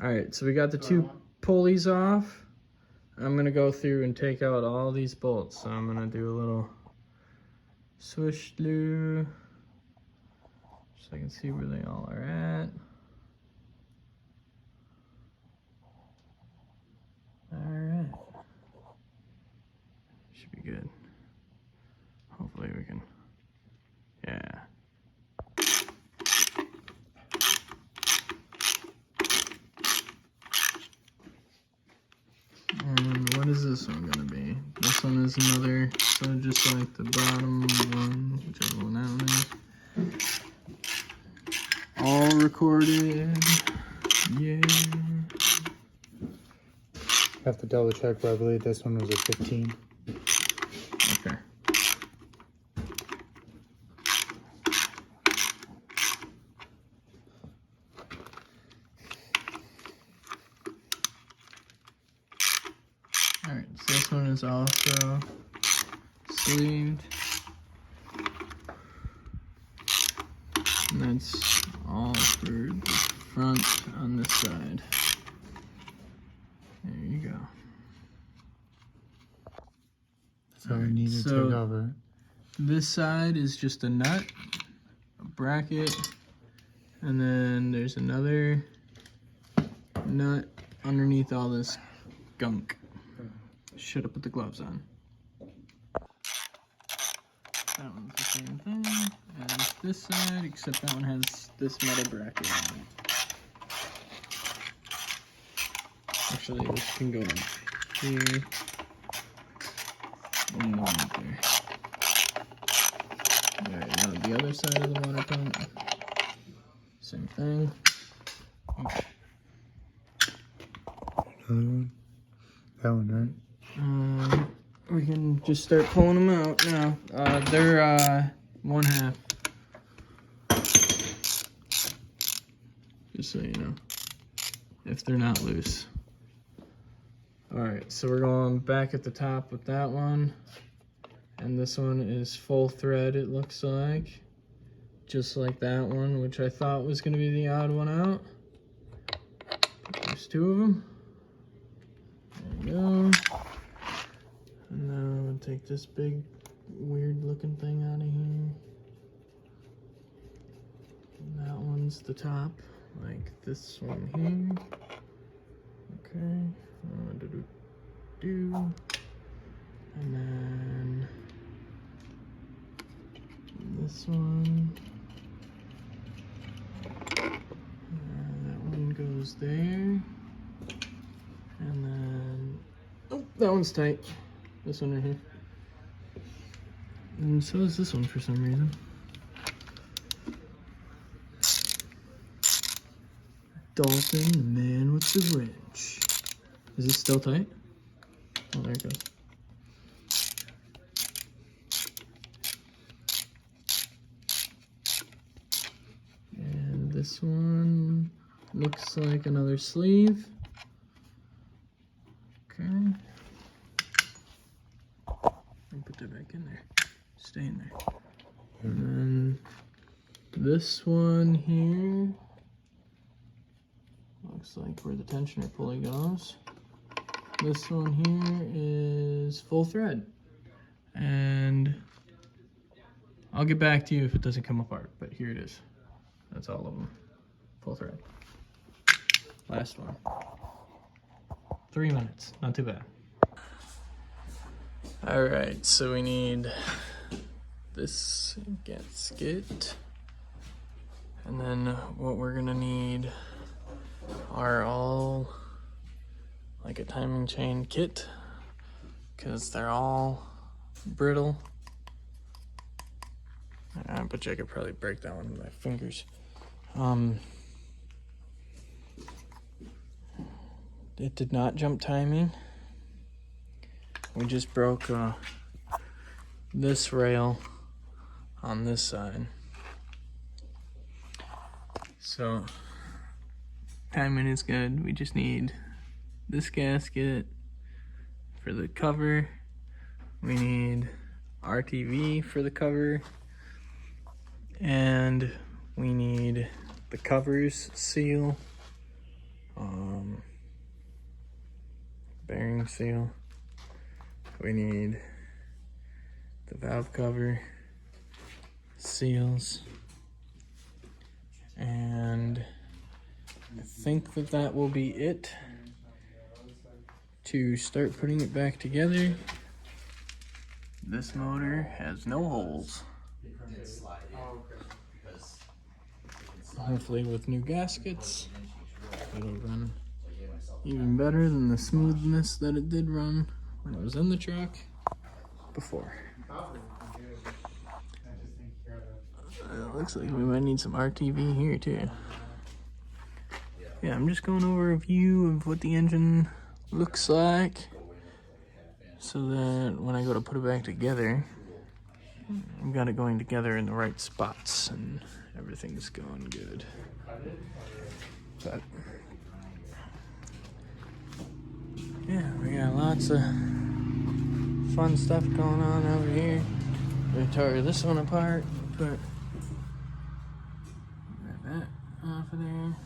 All right, so we got the two pulleys off. I'm gonna go through and take out all these bolts. So I'm gonna do a little swish through so I can see where they all are at. All right, should be good. Hopefully we can, yeah. And what is this one gonna be? This one is another, so just like the bottom one, whichever one that one is. All recorded, yeah. Have to double check, but I believe this one was a 15. Okay. Alright, so this one is also sleeved. And that's all for the front on this side. There you go. So we need to take over. This side is just a nut, a bracket, and then there's another nut underneath all this gunk. Should have put the gloves on. That one's the same thing as this side, except that one has this metal bracket on it. Actually, this can go here. And one up there. Alright, now the other side of the water pump. Same thing. Another one. That one, right? We can just start pulling them out now. They're 1/2. Just so you know, if they're not loose. Alright, so we're going back at the top with that one. And this one is full thread, it looks like. Just like that one, which I thought was going to be the odd one out. There's 2 of them. There you go. And now I'm going to take this big, weird looking thing out of here. And that one's the top, like this one here. Okay. And then this one. That one goes there. And then, oh, that one's tight. This one right here. And so is this one for some reason. Dolphin, the man with the wrench. Is it still tight? Oh, there it goes. And this one looks like another sleeve. Okay. And put that back in there. Stay in there. And then this one here looks like where the tensioner pulley goes. This one here is full thread. And I'll get back to you if it doesn't come apart, but here it is. That's all of them. Full thread. Last one. 3 minutes, not too bad. All right, so we need this gasket. And then what we're gonna need are all like a timing chain kit, because they're all brittle. I bet you I could probably break that one with my fingers. It did not jump timing. We just broke this rail on this side. So timing is good. We just need this gasket for the cover. We need RTV for the cover. And we need the covers seal. ring seal. We need the valve cover, seals, and I think that will be it to start putting it back together. This motor has no holes. Hopefully with new gaskets, it'll run even better than the smoothness that it did run when it was in the truck before. It looks like we might need some RTV here too. Yeah, I'm just going over a view of what the engine looks like so that when I go to put it back together, I've got it going together in the right spots and everything's going good. But yeah, we got lots of fun stuff going on over here. We tore this one apart, put that off of there.